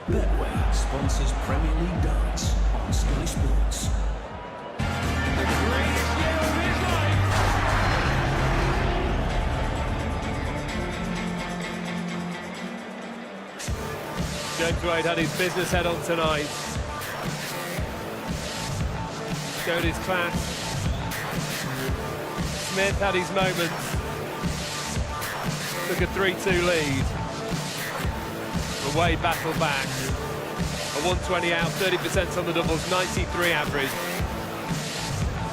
Betway sponsors Premier League darts on Sky Sports. James Wade had his business head on tonight. Showed his class. Smith had his moments. Took a 3-2 lead. But Wade battled back. A 120 out, 30% on the doubles, 93 average.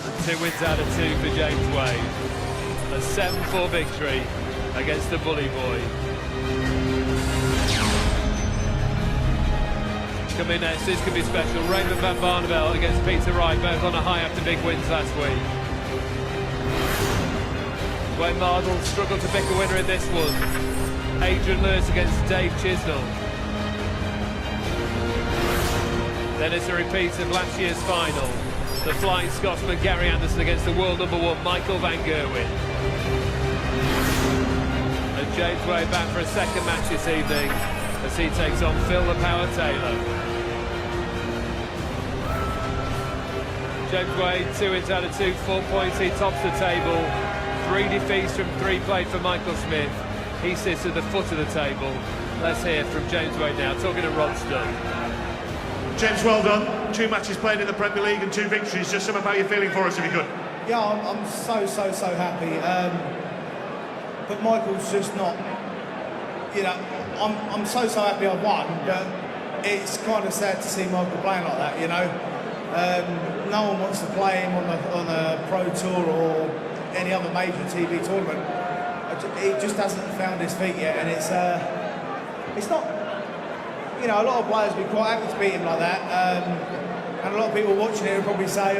And 2 wins out of 2 for James Wade. A 7-4 victory against the bully boy. Coming next, this could be special. Raymond van Barneveld against Peter Wright, both on a high after big wins last week. Wayne Mardle struggled to pick a winner in this one. Adrian Lewis against Dave Chisnell. Then it's a repeat of last year's final. The Flying Scotsman Gary Anderson against the world #1 Michael van Gerwen. And James Wade back for a second match this evening as he takes on Phil the Power Taylor. James Wade, 2 wins out of 2, 4 points, he tops the table. 3 defeats from 3 played for Michael Smith. He sits at the foot of the table. Let's hear from James Wade now, talking to Rod Stud. James, well done. 2 matches played in the Premier League and 2 victories. Just some of how you're feeling for us, if you could. Yeah, I'm so happy. But Michael's just not, you know, I'm so happy I won, but it's kind of sad to see Michael playing like that, you know. No one wants to play him on a Pro Tour or any other major TV tournament. He just hasn't found his feet yet, and it's not, you know, a lot of players would be quite happy to beat him like that, and a lot of people watching it will probably say,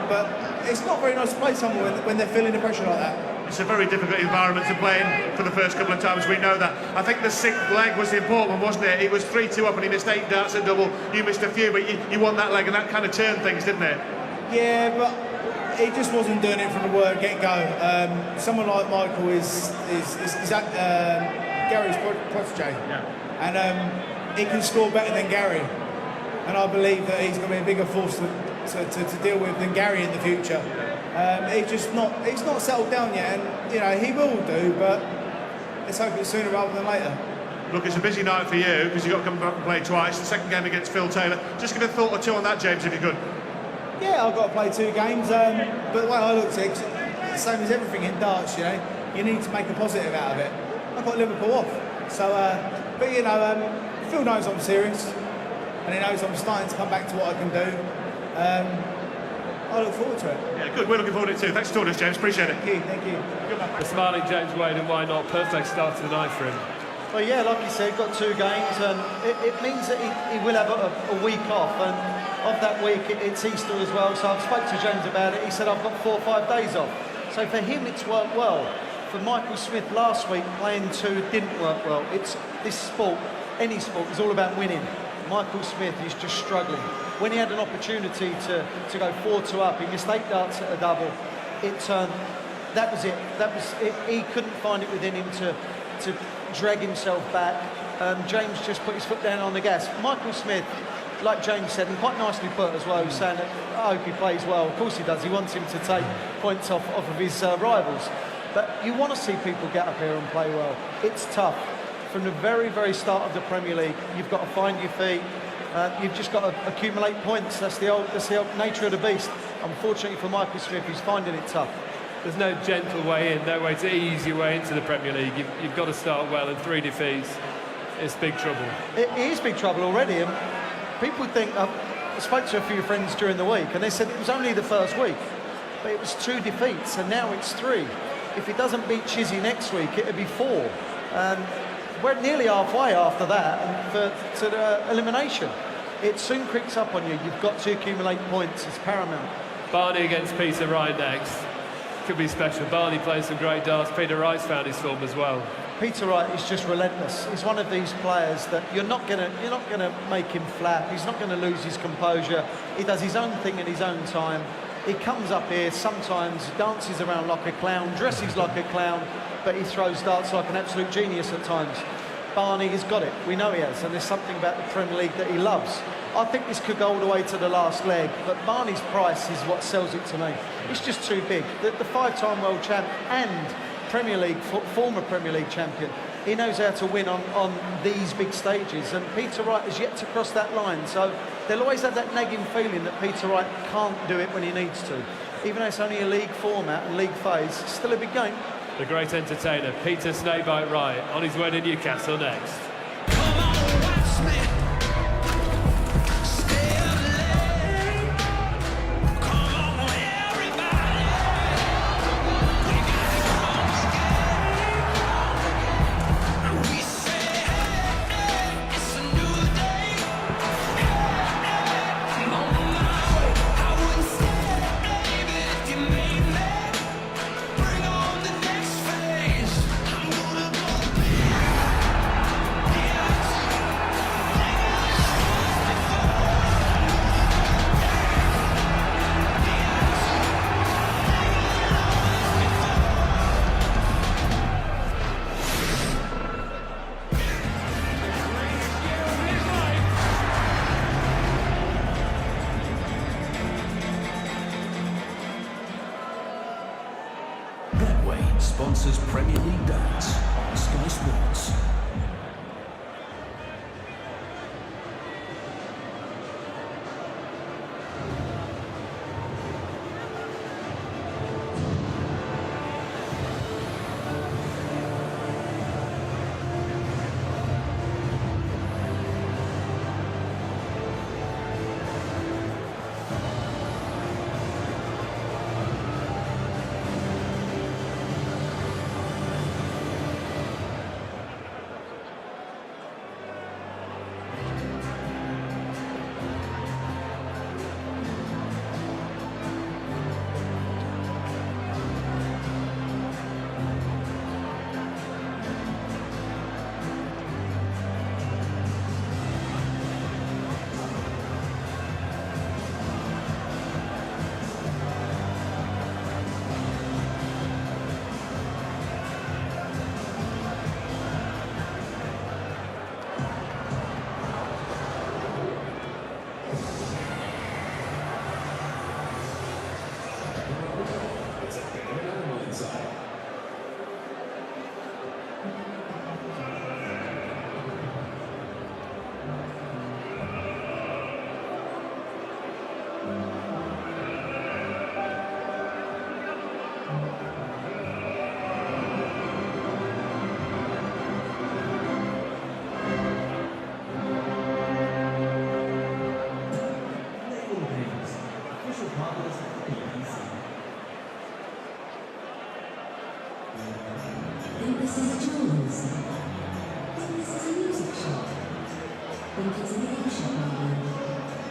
but it's not very nice to play someone when they're feeling the pressure like that. It's a very difficult environment to play in for the first couple of times, we know that. I think the 6th leg was the important one, wasn't it? It was 3-2 up and he missed 8 darts at double. You missed a few, but you won that leg and that kind of turned things, didn't it? Yeah, but he just wasn't doing it from the word get-go. Someone like Michael is Gary's protege. Yeah. And he can score better than Gary. And I believe that he's going to be a bigger force to deal with than Gary in the future. He's not settled down yet, and you know he will do, but let's hope it's sooner rather than later. Look, it's a busy night for you because you've got to come back and play twice. The second game against Phil Taylor. Just give a thought or two on that, James, if you could. Yeah, I've got to play 2 games, but the way I look at it, it's the same as everything in darts. You know, you need to make a positive out of it. I've got Liverpool off, so but you know, Phil knows I'm serious, and he knows I'm starting to come back to what I can do. I look forward to it. Yeah, good. We're looking forward to it too. Thanks for talking to us, James. Appreciate it. Thank you. The smiling James Wade, and why not? Perfect start to the night for him. Well, yeah, like you said, got 2 games, and it means that he will have a week off, and of that week it's Easter as well. So I've spoke to James about it. He said I've got 4 or 5 days off. So for him, it's worked well. For Michael Smith last week, playing 2 didn't work well. It's this sport, any sport, is all about winning. Michael Smith is just struggling. When he had an opportunity to go 4-2 up, he missed 8 darts at a double. That was it. That was it. He couldn't find it within him to drag himself back. James just put his foot down on the gas. Michael Smith, like James said, and quite nicely put as well, saying that I hope he plays well. Of course he does. He wants him to take points off of his rivals. But you want to see people get up here and play well. It's tough. From the very start of the Premier League, you've got to find your feet. You've just got to accumulate points. That's the old nature of the beast. Unfortunately for Michael Smith, he's finding it tough. There's no gentle way in, no way to ease your way into the Premier League. You've got to start well, and 3 defeats, it's big trouble. It is big trouble already, and people think, I spoke to a few friends during the week, and they said it was only the first week, but it was 2 defeats, and now it's 3. If he doesn't beat Chizzy next week, it'll be 4. And we're nearly halfway after that to the elimination. It soon creeps up on you. You've got to accumulate points. It's paramount. Barney against Peter Wright next. Could be special. Barney plays some great darts. Peter Wright's found his form as well. Peter Wright is just relentless. He's one of these players that you're not gonna make him flap. He's not going to lose his composure. He does his own thing in his own time. He comes up here, sometimes dances around like a clown, dresses like a clown, but he throws darts like an absolute genius at times. Barney has got it. We know he has, and there's something about the Premier League that he loves. I think this could go all the way to the last leg, but Barney's price is what sells it to me. It's just too big. The five-time world champ and Premier League, former Premier League champion, he knows how to win on these big stages, and Peter Wright has yet to cross that line, so they'll always have that nagging feeling that Peter Wright can't do it when he needs to. Even though it's only a league format and league phase, it's still a big game. The great entertainer, Peter Snakebite Wright, on his way to Newcastle next. Come on, watch me. Stay up late. Come on, everybody. We gotta come on again. We say, hey, hey, it's a new day. Hey, hey, I'm on my way. I wouldn't stay, baby, if you made me. Bring on the next phase. I'm gonna go Betway sponsors Premier League Darts on Sky Sports. Think this is a jeweller's? Think this is a music shop? Think it's an egg shop maybe?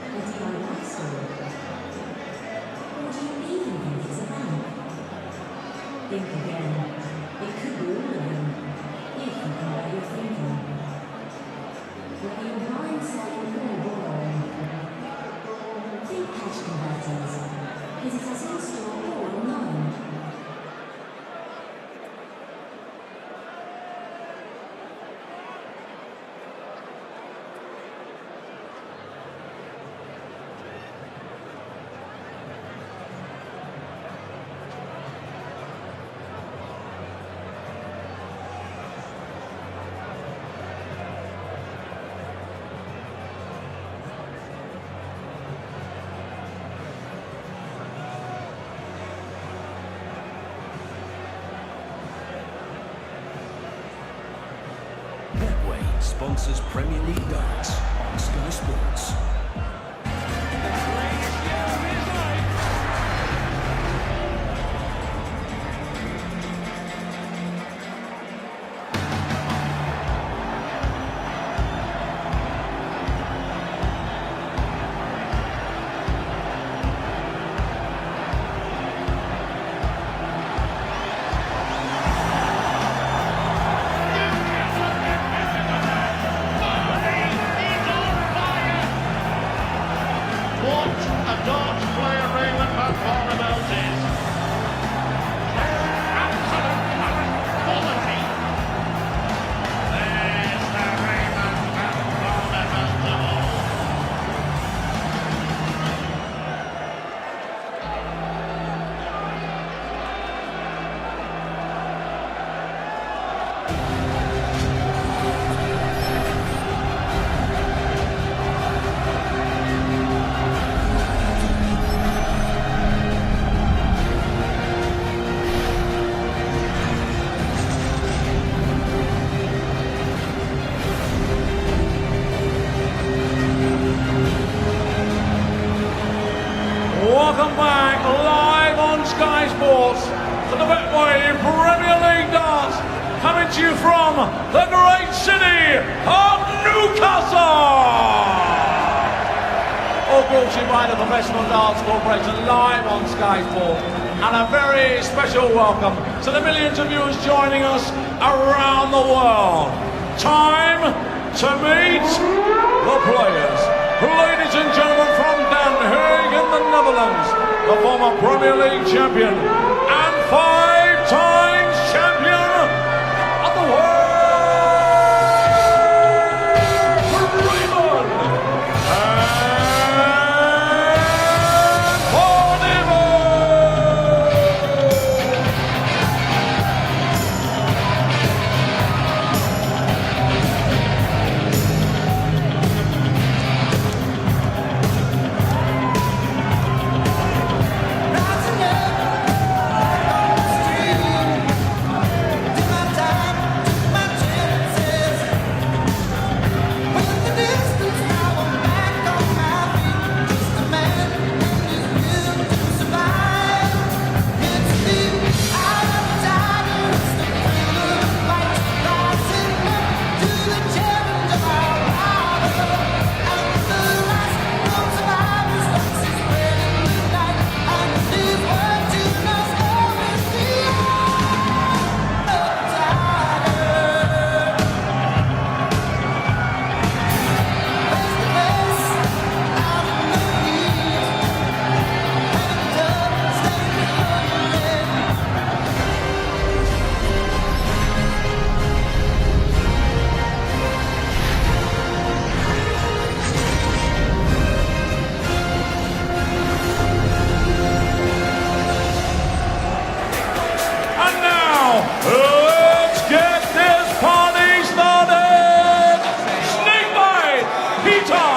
A DIY store? Or do you even think it's a bank? Think again. It could be all of them, if you can know your thinking. Whether you're buying, selling or borrowing. Think cash converters. Visit us in store or online. Betway sponsors Premier League Darts on Sky Sports. Betway Premier League darts, coming to you from the great city of Newcastle. All brought to you by the Professional Darts Corporation, live on Sky Sport. And a very special welcome to the millions of viewers joining us around the world. Time to meet the players. Ladies and gentlemen, from Den Haag in the Netherlands, the former Premier League champion and 5 times champion of the world, Raymond and Barneveld. Let's get this party started! Snakebite, Peter!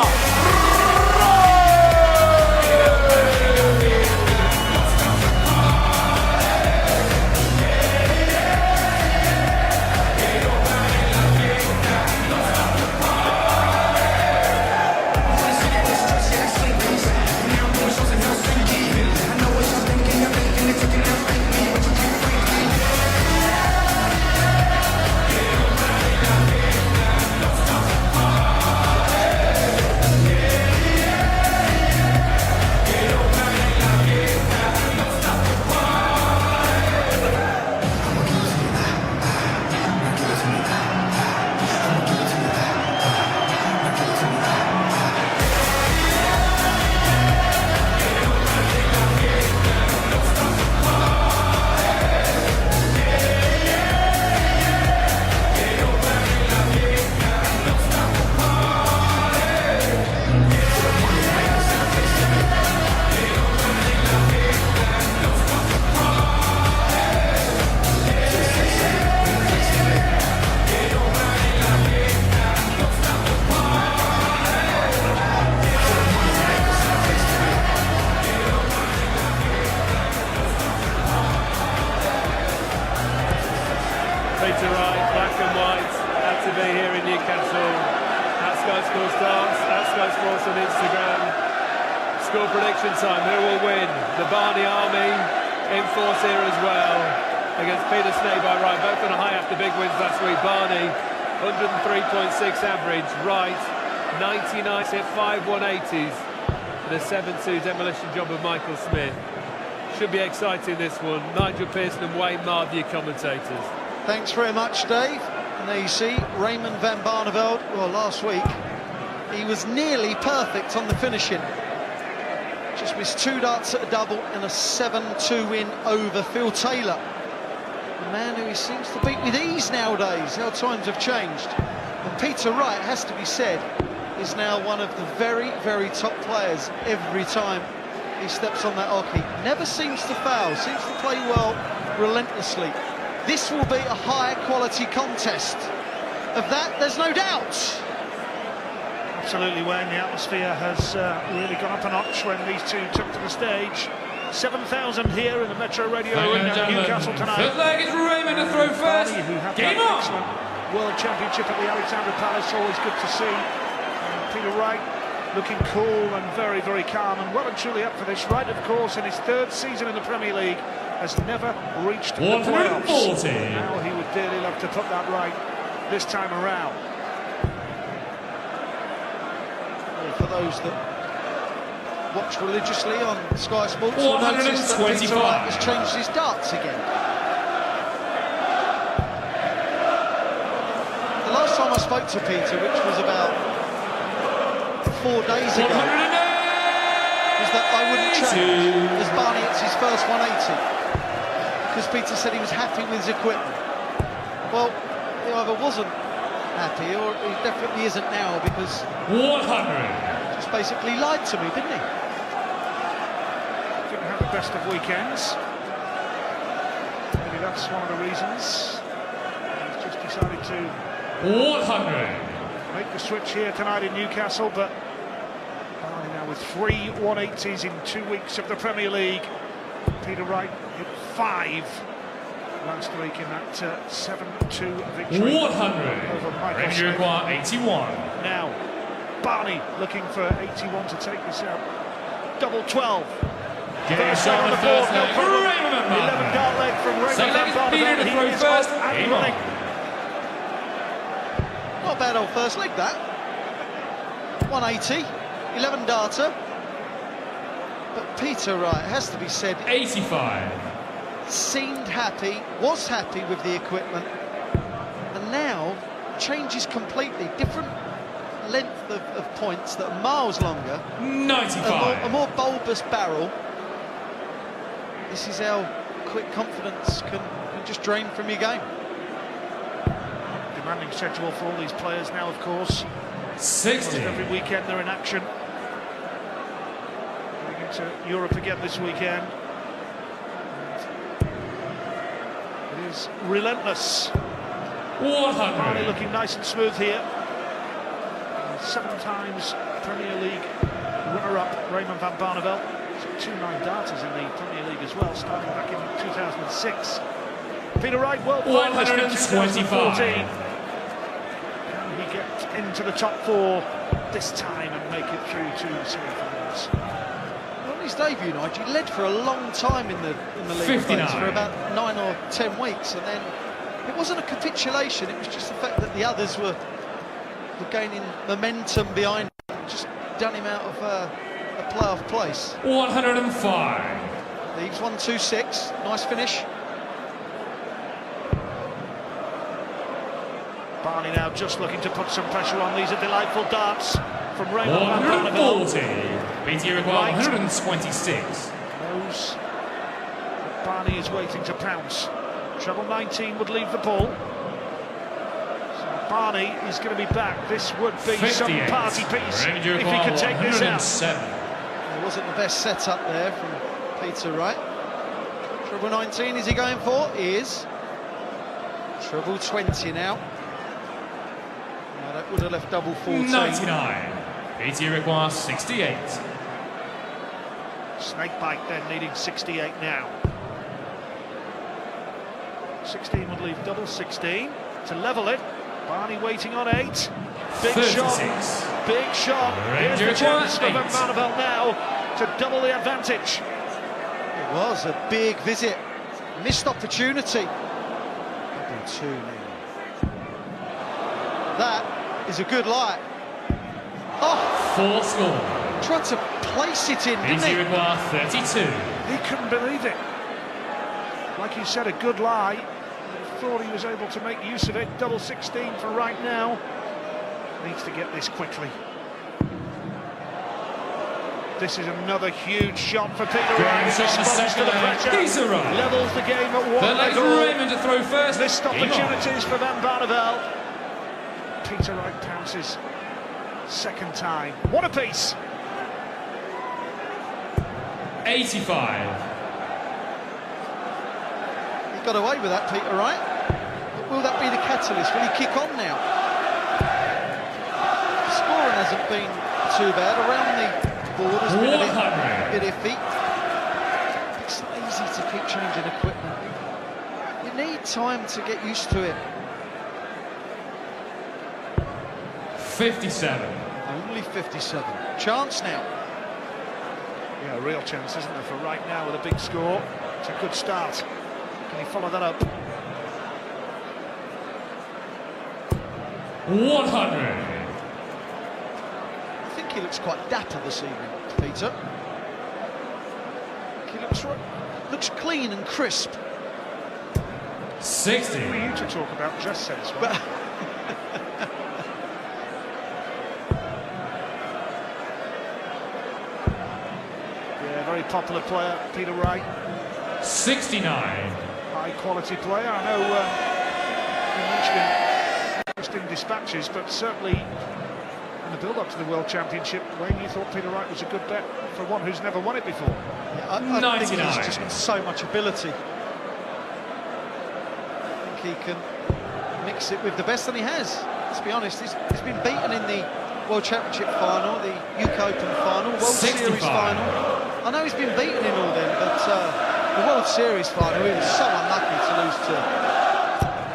Peter Wright, black and white, had to be here in Newcastle. At Sky Sports Darts, at Sky Sports on Instagram. Score prediction time, who will win? The Barney army in force here as well against Peter Snakebite Wright, both on a high after big wins last week. Barney, 103.6 average, Wright, 99 hit 5 180s, and a 7-2 demolition job of Michael Smith. Should be exciting, this one. Nigel Pearson and Wayne Marr, your commentators. Thanks very much, Dave. And there you see Raymond van Barneveld. Well, last week he was nearly perfect on the finishing. Just missed 2 darts at a double and a 7-2 win over Phil Taylor. A man who he seems to beat with ease nowadays. How times have changed. And Peter Wright, has to be said, is now one of the very, very top players every time he steps on that hockey. Never seems to foul, seems to play well relentlessly. This will be a high quality contest. Of that, there's no doubt. Absolutely, Wayne. The atmosphere has really gone up a notch when these two took to the stage. 7,000 here in the Metro Radio Arena in Newcastle tonight. First leg is Raymond to throw first. Barney, who had Game that on! excellent World Championship at the Alexandra Palace, always good to see. Peter Wright looking cool and very, very calm and well and truly up for this. Wright, of course, in his 3rd season in the Premier League, has never reached the playoffs. 140. Now he would dearly love to put that right this time around. Well, for those that watch religiously on Sky Sports, will notice that Peter Wright has changed his darts again. The last time I spoke to Peter, which was about 4 days ago, was that I wouldn't change as Barney hits his first 180, because Peter said he was happy with his equipment. Well, he either wasn't happy or he definitely isn't now, because 100. just basically lied to me, didn't he? Didn't have the best of weekends. Maybe that's one of the reasons. He's just decided to 100. make the switch here tonight in Newcastle, but Barney now with 3 180s in 2 weeks of the Premier League. Peter Wright hit 5 last week in that 7-2 victory 100. over Michael Smith. PremierLeague 81. Now, Barney looking for 81 to take this out. Double 12. First shot on the board, no problem. 11 dart leg from Raymond Van Barneveld. He is first and running. Not a bad old first leg, that. 180, 11 darter. But Peter Wright, has to be said, 85. seemed happy, was happy with the equipment, and now changes completely. Different length of points that are miles longer. 95. A more bulbous barrel. This is how quick confidence can just drain from your game. Demanding schedule for all these players now, of course. 60. Almost every weekend they're in action. Going into Europe again this weekend. And it is relentless. 100. Barney looking nice and smooth here. And 7 times Premier League runner-up Raymond Van Barneveld. 2 9-darters in the Premier League as well, starting back in 2006. Peter Wright, world finalist in 2014. Can he get into the top 4 this time and make it through to the semi-finals? On his debut night, he led for a long time in the league 59. phase, for about 9 or 10 weeks, and then it wasn't a capitulation. It was just the fact that the others were gaining momentum behind him, just done him out of a playoff place. 105. Leaves 1-2-6. Nice finish. Barney now just looking to put some pressure on. These are delightful darts from Raymond Van Barneveld. 140. BT require 126. Knows that Barney is waiting to pounce. Treble 19 would leave the ball. So Barney is going to be back. This would be 58. some party piece if he could take this out. It wasn't the best setup there from Peter Wright. Treble 19 is he going for? He is. Treble 20 now. That would have left double 14. 99. BT requires 68. Snakebite then needing 68 now. 16 would leave double 16 to level it. Barney waiting on 8. Big 36. shot. Big shot. Here's the chance for Van Barneveld now to double the advantage. It was a big visit. Missed opportunity. Double 2 now. That is a good lie. Oh! 4 score. Tried to place it in, didn't BT he? require 32. He couldn't believe it. Like you said, a good lie. He thought he was able to make use of it. Double 16 for right now. Needs to get this quickly. This is another huge shot for Peter Wright. Responds to the pressure. Levels the game at 1 level. Raymond to throw first. Missed opportunities for Van Barneveld. Peter Wright pounces. Second time. What a piece. 85. He got away with that, Peter Wright. But will that be the catalyst? Will he kick on now? Scoring hasn't been too bad. Around the board has been a bit iffy. It's not easy to keep changing equipment. You need time to get used to it. 57. Only 57. Chance now. Yeah, a real chance, isn't there, for right now with a big score. It's a good start. Can he follow that up? 100. I think he looks quite dapper this evening, Peter. He looks clean and crisp. 60. For you to talk about dress sense, right? Yeah, very popular player, Peter Wright. 69. High quality player. I know you mentioned him just in dispatches, but certainly in the build-up to the World Championship, Wayne, you thought Peter Wright was a good bet for one who's never won it before. Yeah, I think he's just got so much ability. I think he can mix it with the best, and he has. Let's be honest, he's been beaten in the World Championship final, the UK Open final, World 65. Series final. I know he's been beaten in all them, but the World Series final, he was so unlucky to lose to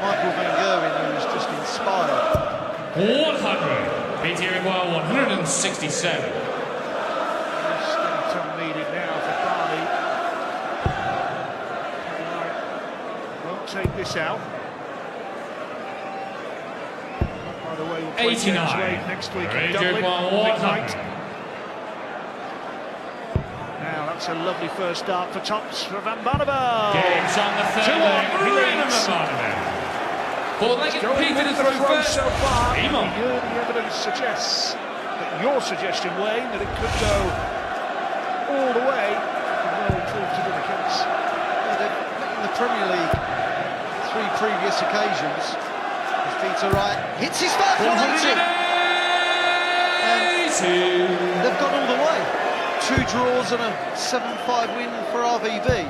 Michael van Gerwen, who was just inspired. 100. BT require 167. Steady time needed now for Barney. Peter Wright won't take this out. By the way, we'll play 89. James Wade next week in Ranger Dublin. require Big 100. night. Now that's a lovely first start for tops for Van Barneveld. Games on the third 2-1, leg. he Raymond leads. Van Barneveld. Four-legged Going Peter with to the throw throw first. so far. Raymond. The evidence suggests that your suggestion, Wayne, that it could go all the way, will prove to be the case. In the Premier League, 3 previous occasions, as Peter Wright hits his first 180. They've gone all the way. 2 draws and a 7-5 win for RVB.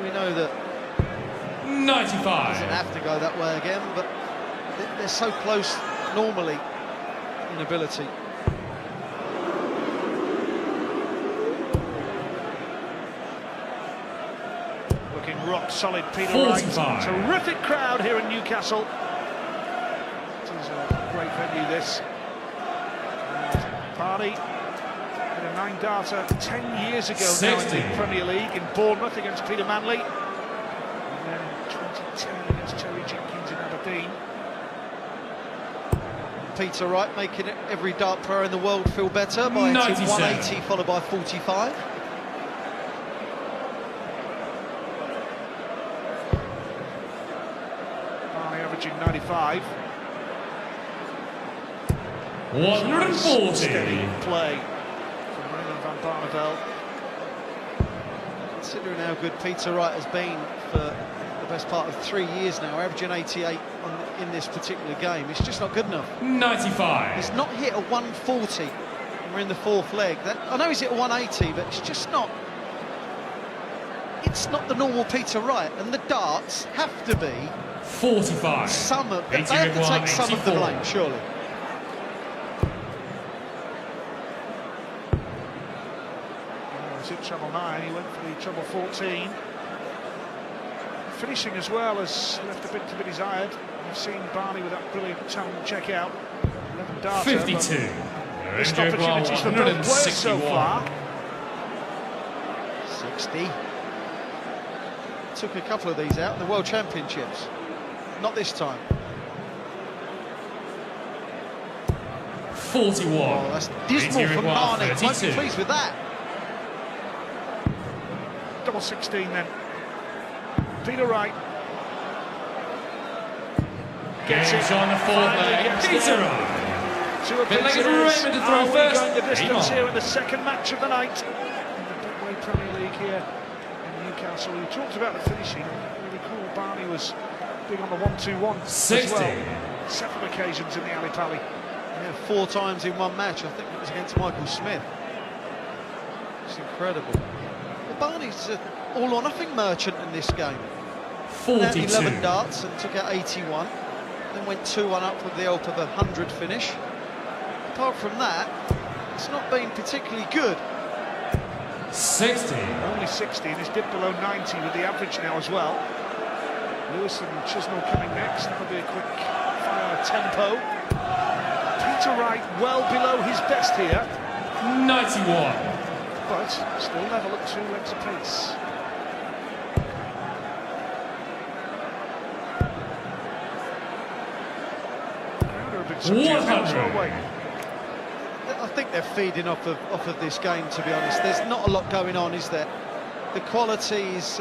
We know that 95. doesn't have to go that way again, but they're so close normally in ability. Looking rock solid, Peter Wright. 45. Terrific crowd here in Newcastle. It is a great venue, this. And Barney had a 9-darter 10 years ago now in 60. the Premier League in Bournemouth against Peter Manley. And then in 2010 against Terry Jenkins in Aberdeen. Peter Wright making every dart player in the world feel better by hitting 180 followed by 45. Barney averaging 95. 140. Steady play from Raymond van Barneveld. Considering how good Peter Wright has been for the best part of 3 years now, averaging 88 in this particular game, it's just not good enough. 95. He's not hit a 140 and we're in the 4th leg. I know he's hit a 180, but it's just not... It's not the normal Peter Wright, and the darts have to be... 45. Some of... They have to take some of the blame, surely. He's hit treble 9, he went for the treble 14. Finishing as well has left a bit to be desired. You've seen Barney with that brilliant tongue check out. 11 darter. 52. Missed opportunities for both players so far. 60. Took a couple of these out in the World Championships. Not this time. 41. Oh, that's dismal from Barney. Won't be 32. pleased with that. Double 16 then. Peter Wright. Gets Games it. on the 4th Finally leg. gets Peter there. Wright. To a Bit like Peter it's Raymond to throw Are we first. going the distance Raymond. here in the second match of the night in the Betway Premier League here in Newcastle? You talked about the finishing. You recall Barney was big on the 1-2-1 as 60. well. Several occasions in the alley pally. Yeah, 4 times in one match. I think it was against Michael Smith. It's incredible. Well, Barney's an all-or-nothing merchant in this game. 42. 11 darts and took out 81. Then went 2-1 up with the help of a 100 finish. Apart from that, it's not been particularly good. 60. Only 60 and he's dipped below 90 with the average now as well. Lewis and Chisnell coming next. That'll be a quick fire tempo. Peter Wright well below his best here. 91. but still level at 2 legs apiece. Crowd are a bit subdued. Away. I think they're feeding off of this game, to be honest. There's not a lot going on, is there? The quality is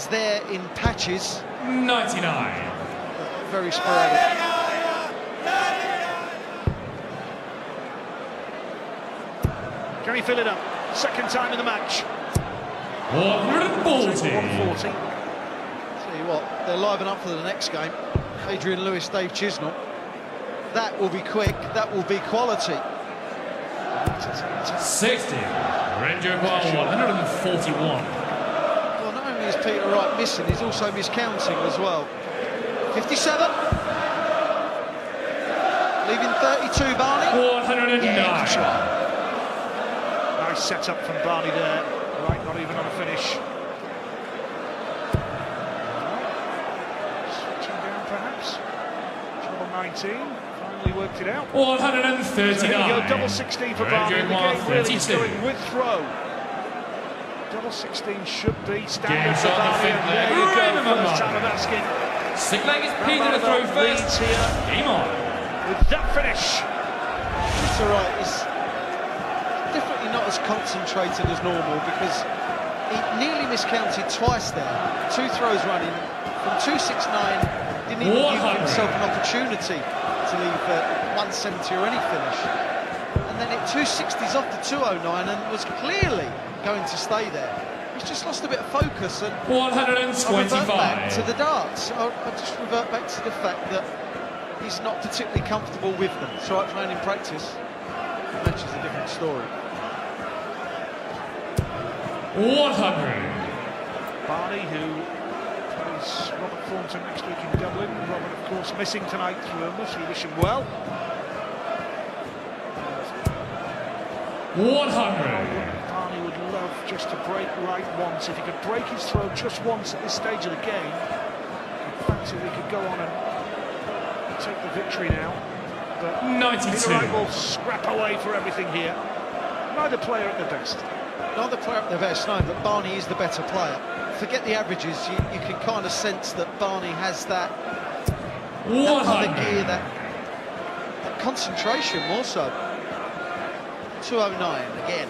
there in patches. 99. Very sporadic. Can he fill it up? Second time in the match. 140. 140. Tell you what, they're liven up for the next game. Adrian Lewis, Dave Chisnell. That will be quick, that will be quality. 60. Ranger 141. Well, not only is Peter Wright missing, he's also miscounting as well. 57. Leaving 32, Barney. 109. Yeah, Nice setup from Barney there. Right, not even on a finish. Switching down perhaps. Trouble 19. Finally worked it out. 139. So here we go, double 16 for Barney. The game really is 32. going with throw. Double 16 should be standard Game's for on the Barney. fifth And leg. there you go, Raymond. first time of asking. Sick leg is Peter to throw first. Leads here Game on. with that finish. Peter Wright is definitely not as concentrated as normal because he nearly miscounted twice there. 2 throws running from 269, didn't even give himself an opportunity to leave 170 or any finish. And then at 260s off to 209 and was clearly going to stay there. He's just lost a bit of focus and 125. I'll revert back to the darts. I'll just revert back to the fact that he's not particularly comfortable with them. It's all right playing in practice. The match is a different story. 100. Barney, who plays Robert Thornton next week in Dublin. Robert, of course, missing tonight through illness. We wish him well. 100. Barney would love just to break right once. If he could break his throw just once at this stage of the game, I fancy we could go on and take the victory now. But 92. Peter Wright will scrap away for everything here. Neither player at their best. Not the player at their best, no, but Barney is the better player. Forget the averages, you can kind of sense that Barney has that other gear, that concentration more so. 209 again.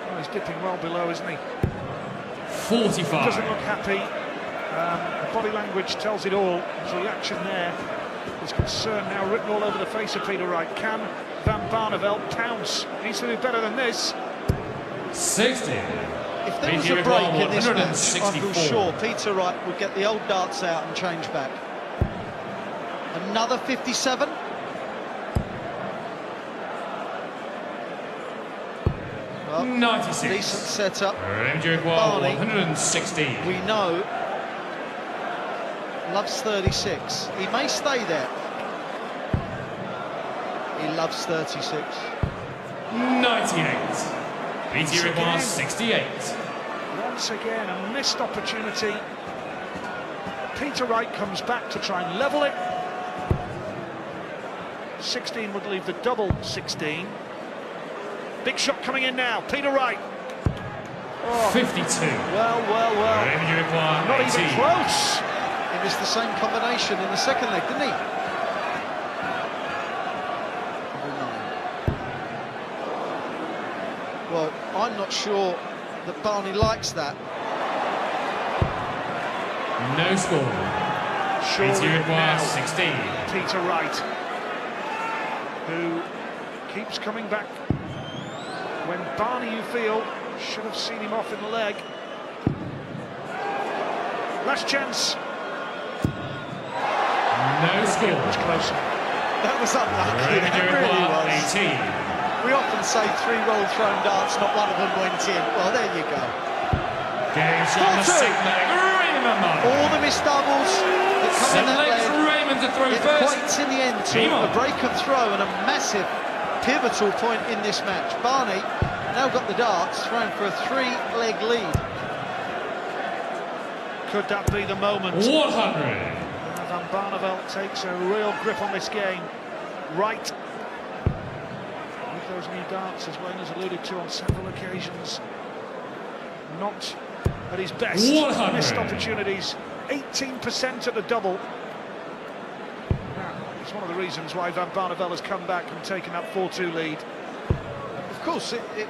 Oh, he's dipping well below, isn't he? 45. Doesn't look happy. Body language tells it all. His reaction there. There's concern now written all over the face of Peter Wright. Can Van Barneveld pounce? Needs to do better than this. 60. If there was a break in this match, I feel sure Peter Wright would get the old darts out and change back. Another 57. Well, 96. decent setup. Ranger Barney, 116. we know, loves 36. He may stay there. He loves 36. 98. BT requires 68. Once again, a missed opportunity. Peter Wright comes back to try and level it. 16 would leave the double 16. Big shot coming in now. Peter Wright. Oh. 52. Well. Ranger requires Not 18. even close. He missed the same combination in the second leg, didn't he? Well, I'm not sure that Barney likes that. No score. BT requires 16. Peter Wright, who keeps coming back when Barney, you feel, should have seen him off in the leg. Last chance. No score. Much closer. That was unlucky. Ranger That really requires was. 18. We often say 3 roll-thrown darts, not one of them went in. Well, there you go. Game shot on the sick leg. Raymond. All the missed doubles that come in 7 that legs. leg. Raymond to throw It first. points in the end to Game on. a break and throw and a massive pivotal point in this match. Barney now got the darts, throwing for a 3-leg lead. Could that be the moment? 100. Van Barneveld takes a real grip on this game. Wright, with those new darts, as Wayne has alluded to on several occasions, not at his best. 100. Missed opportunities, 18% at the double. It's one of the reasons why Van Barneveld has come back and taken that 4-2 lead. Of course, in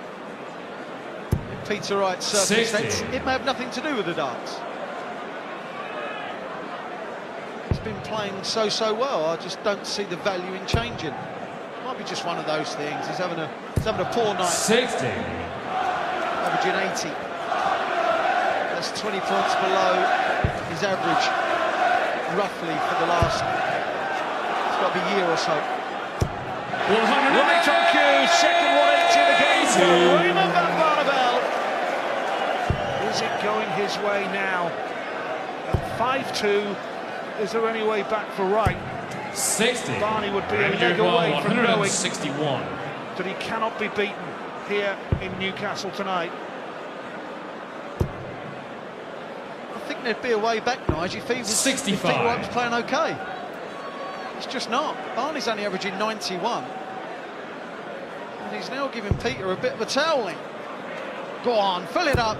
Peter Wright's circumstance, it may have nothing to do with the darts. He's been playing so well. I just don't see the value in changing. Might be just one of those things. He's having a poor night. 60. Averaging 80. That's 20 points below his average, roughly, for the last, it's got to be a year or so. 100. Right on cue, second 180 of the game for Raymond Van Barneveld. Is it going his way now? At 5-2, is there any way back for Wright? 60. Barney would be a leg away from knowing 161. that he cannot be beaten here in Newcastle tonight. I think there'd be a way back, Nigel, if he was 65. If Peter Wright was playing okay. It's just not. Barney's only averaging 91. And he's now giving Peter a bit of a toweling. Go on, fill it up.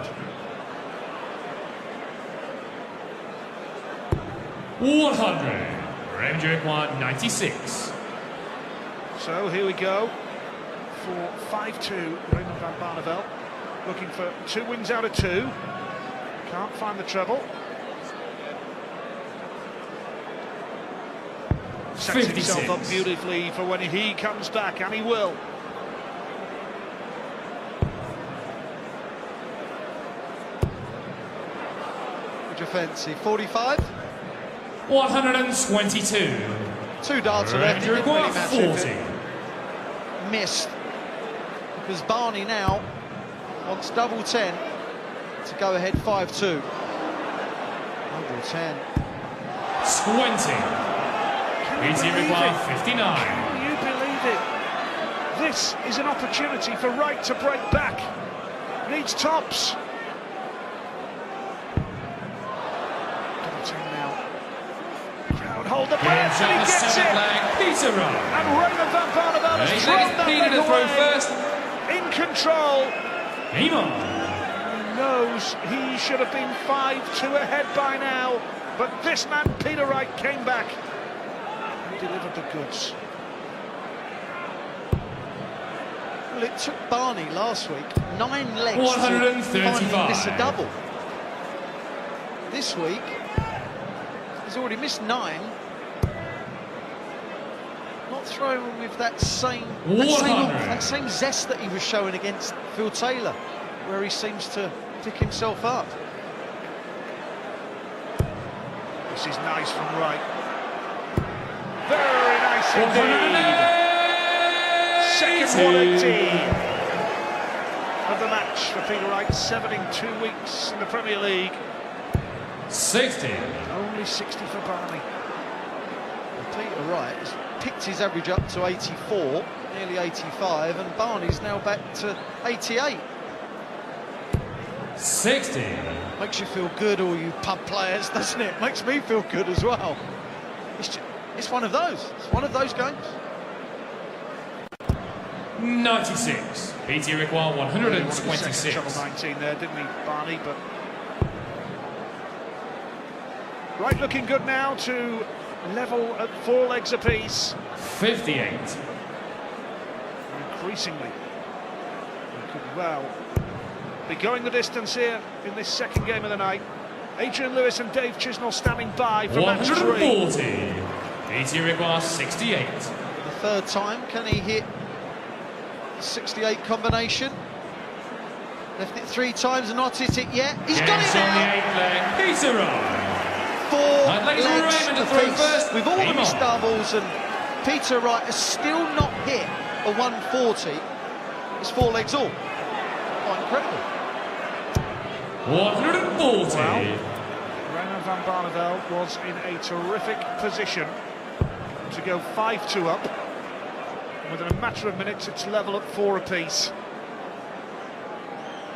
100. Raymond 96. So here we go for 5-2. Raymond Van Barneveld looking for 2 wins out of 2. Can't find the treble. Sets himself up beautifully for when he comes back, and he will. Would you fancy 45? 122. 2 darts are left. It didn't really matter if 40. it missed, because Barney now wants double 10 to go ahead 5-2. Double 10. 20. Easy require 59. Can you believe it? This is an opportunity for Wright to break back. Needs tops. Double 10 now. Crowd hold the breath, and he gets it. Peter Wright. And Raymond Van Barneveld has thrown that Peter leg to throw away. first. In control. Raymond. He knows he should have been 5-2 ahead by now, but this man, Peter Wright, came back and delivered the goods. Well, it took Barney last week 9 legs 135. to finally miss a double. This week, he's already missed 9. Not throwing with that same zest that he was showing against Phil Taylor, where he seems to pick himself up. This is nice from Wright. Very nice indeed. Second 180 of the match for Peter Wright, 7 in 2 weeks in the Premier League. 60. Only 60 for Barney. And Peter Wright has picked his average up to 84, nearly 85, and Barney's now back to 88. 60. Makes you feel good, all you pub players, doesn't it? Makes me feel good as well. It's one of those. It's one of those games. 96. Peter require 126. Trouble 19 there, didn't he, Barney? But Wright looking good now to level at 4 legs apiece. 58. Increasingly, he could well be going the distance here in this second game of the night. Adrian Lewis and Dave Chisnell standing by for match 3. 140. Peter require 68. The third time, can he hit the 68 combination? Left it 3 times and not hit it yet. He's got it on the now! 8th leg. Peter Wright. 4 I'd like legs Raymond to throw apiece. first. With all the Raymond. missed doubles, and Peter Wright has still not hit a 140. It's 4 legs all. Quite incredible. 140. Well, Raymond Van Barneveld was in a terrific position to go 5-2 up. Within a matter of minutes, it's level at 4 apiece.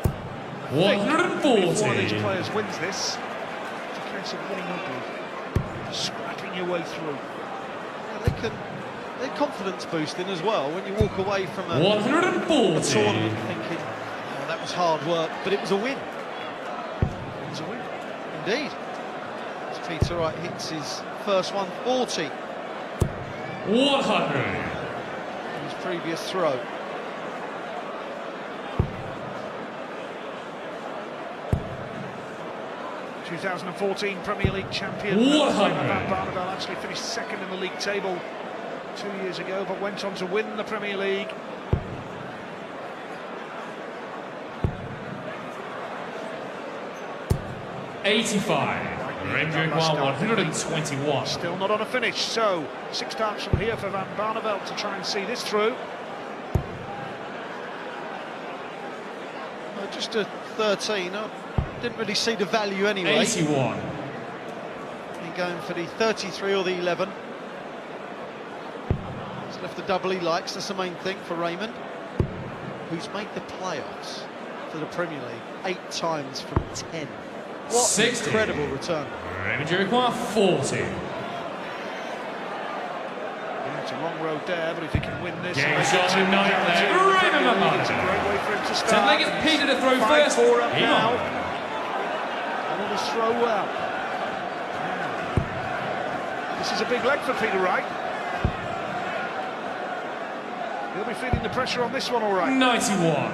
If one of these 140. players wins this, it's a case of winning ugly. Scrapping working your way through. Yeah, they're confidence boosting as well when you walk away from a 140. tournament thinking, oh, that was hard work, but it was a win. It was a win. Indeed. As Peter Wright hits his first 140. 100. His previous throw. The 2014 Premier League champion Raymond van Barneveld actually finished second in the league table 2 years ago, but went on to win the Premier League. Raymond 121. Still not on a finish, so 6 darts from here for Van Barneveld to try and see this through. Just a 13. I didn't really see the value anyway. 81. He's going for the 33 or the 11. He's left the double he likes, that's the main thing for Raymond, who's made the playoffs for the Premier League 8 times from 10. What 60. An incredible return. Raymond 40. Yeah, it's a long road there, but if he can win this... Game and shot make it and night down there. to the Raymond Premier van League, it's a great way for him to start. Ten-legged Peter to throw first. 5-4 up He now. on. And he'll throw well. This is a big leg for Peter Wright. He'll be feeling the pressure on this one, all right. 91. Well,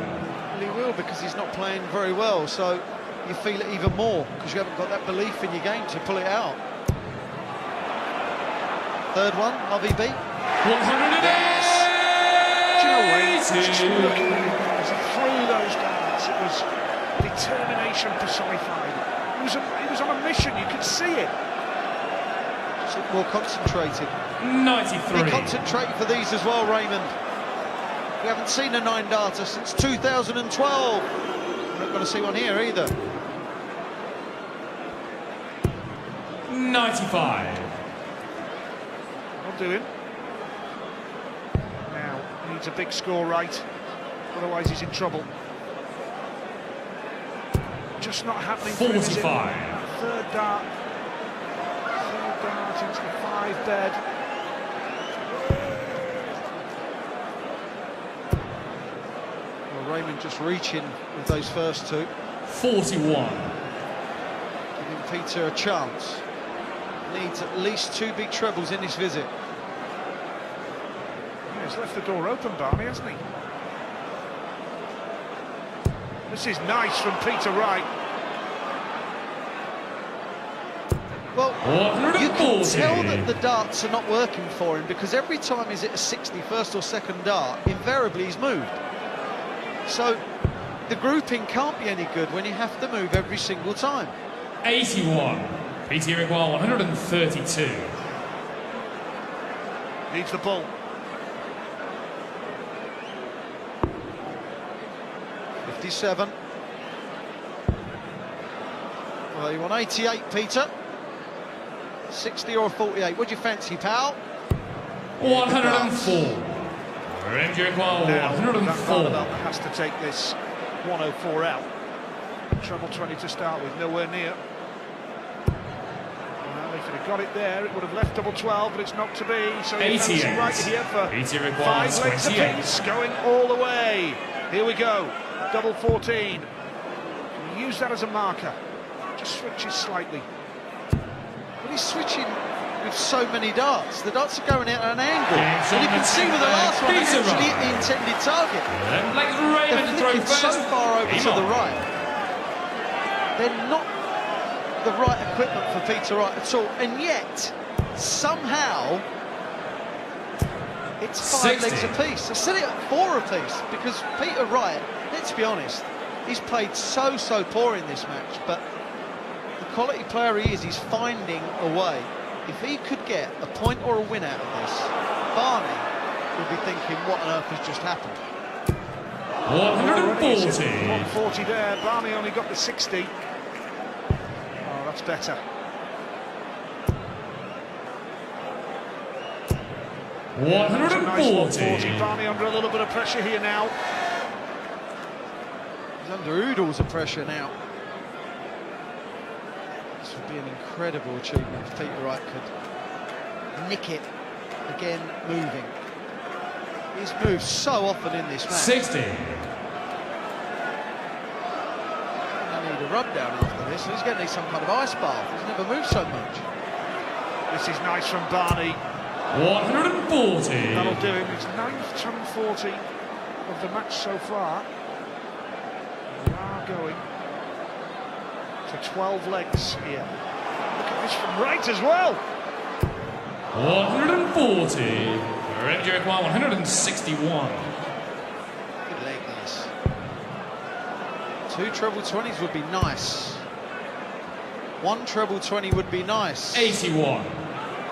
he will, because he's not playing very well, so you feel it even more because you haven't got that belief in your game to pull it out. Third one, RVB. 108. Do you know what? Just looking at him as he threw those darts, it was determination personified. He was on a mission, you could see it. Just look more concentrated. 93. Be concentrating for these as well, Raymond. We haven't seen a 9-darter since 2012. We're not going to see one here either. 95. Not doing. Now, needs a big score right, otherwise he's in trouble. Just not happening for him, is it? 45. Third dart into the 5 bed. Well, Raymond just reaching with those first 2. 41. Giving Peter a chance. Needs at least 2 big trebles in this visit. Yeah, he's left the door open, Barney, hasn't he? This is nice from Peter Wright. Well, you can 140. tell that the darts are not working for him because every time he's at a 60, first or second dart, invariably he's moved. So the grouping can't be any good when you have to move every single time. 81. Peter Wright 132. Needs the ball. 57. Well, you want 88, Peter. 60 or 48. What do you fancy, pal? 104. Raymond Now, Van 104. Barneveld has to take this 104 out. Treble 20 to start with, nowhere near. Well, if he'd have got it there, it would have left double 12, but it's not to be. So he fancy 88. right here for Peter Wright 5 legs 28. apiece, going all the way. Here we go, double 14. Can you use that as a marker? Just switches slightly. Well, he's switching with so many darts. The darts are going out at an angle. Yeah, and you can see with the last one, they Peter actually Wright. hit the intended target. Legs Raymond to They're throw flicking first. so far over He to the on. right. They're not the right equipment for Peter Wright at all, and yet somehow it's 5 60. legs apiece. I said it at 4 apiece because Peter Wright, let's be honest, he's played so poor in this match, but the quality player he is, he's finding a way. If he could get a point or a win out of this, Barney would be thinking, what on earth has just happened? 140. 140 there, Barney only got the 60. Oh, that's better. 140. Barney under a little bit of pressure here now. He's under oodles of pressure now. This would be an incredible achievement if Peter Wright could nick it again moving. He's moved so often in this match. 60. I need a rub down after this. He's going to need some kind of ice bath. He's never moved so much. This is nice from Barney. 140. That'll do him. It's 9th 140 of the match so far. We are going to 12 legs here. Look at this from Wright as well. 140. Raymond require 161. Good leg, this. 2 treble 20s would be nice. 1 treble 20 would be nice. 81.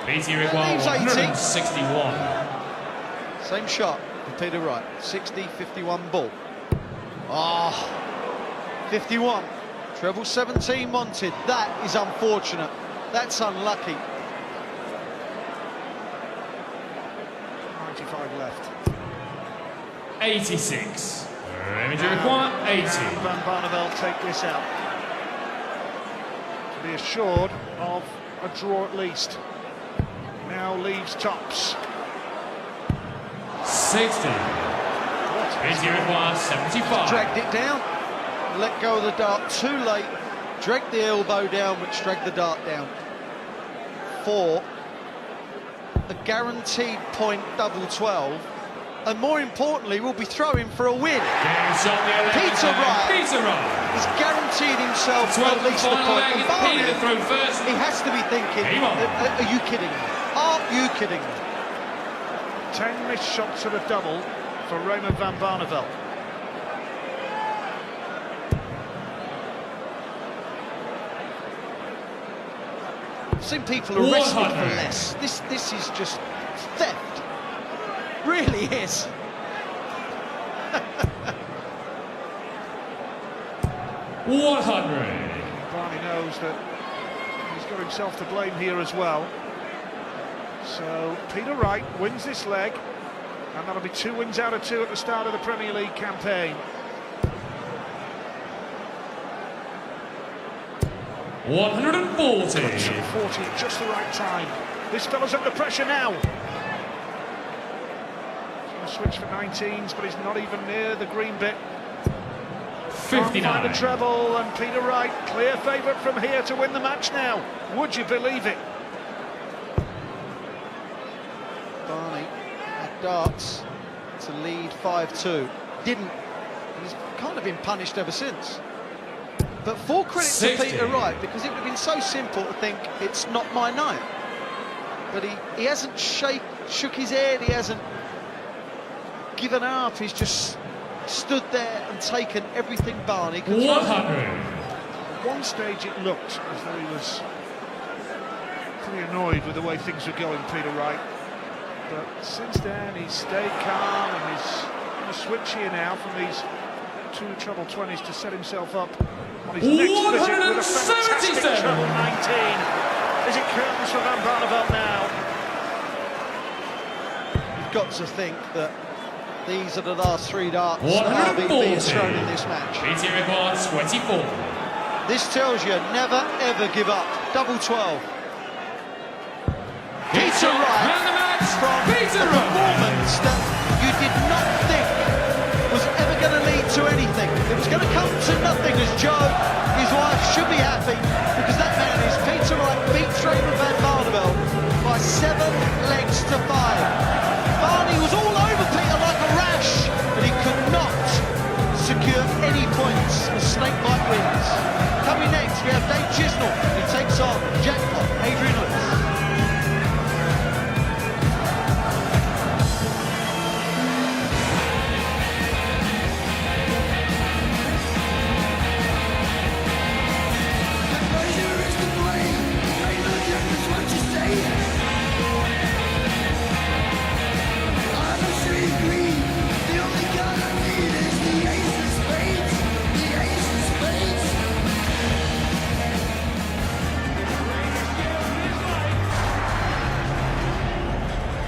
BT require 161. Same shot for Peter Wright. 60, 51 ball. Ah, 51. Treble 17 wanted. That is unfortunate. That's unlucky. 95 left. 86. Raymond require 80. Van Barneveld take this out. To be assured of a draw at least. Now leaves tops. 60. BT require 75. Dragged it down. Let go of the dart too late. Dragged the elbow down, which dragged the dart down. 4. A guaranteed point double 12. And more importantly, we'll be throwing for a win. Peter Wright has guaranteed himself at least a point. And Barney, he has to be thinking, are you kidding me? Are you kidding me? 10 missed shots at a double for Raymond van Barneveld. I've seen people arrested for less. This is just theft. Really is. 100. Barney knows that he's got himself to blame here as well. So Peter Wright wins this leg, and that'll be 2 wins out of 2 at the start of the Premier League campaign. 140. 40 at just the right time. This fella's under pressure now. He's going to switch for 19s, but he's not even near the green bit. 59. Can't find a treble, and Peter Wright, clear favourite from here to win the match now. Would you believe it? Barney had darts to lead 5-2. Didn't. And he's kind of been punished ever since. But full credit 60. to Peter Wright, because it would have been so simple to think it's not my night. But he hasn't shook his head, he hasn't given up, he's just stood there and taken everything Barney could throw. 100. At one stage it looked as though he was pretty annoyed with the way things were going, Peter Wright. But since then he's stayed calm and he's going to switch here now from these 2 treble 20s to set himself up on his next visit with a fantastic treble 19. Is it curtains for Van Barneveld now? You've got to think that these are the last 3 darts 140. RVB has thrown in this match. BT requires 24. This tells you never ever give up. Double 12. Peter Wright from a performance that you did not think was ever going to lead to anything. It was going to come to nothing, as Joe, his wife, should be happy, because that man is Peter Wright beats Raymond van Barneveld by 7 legs to 5.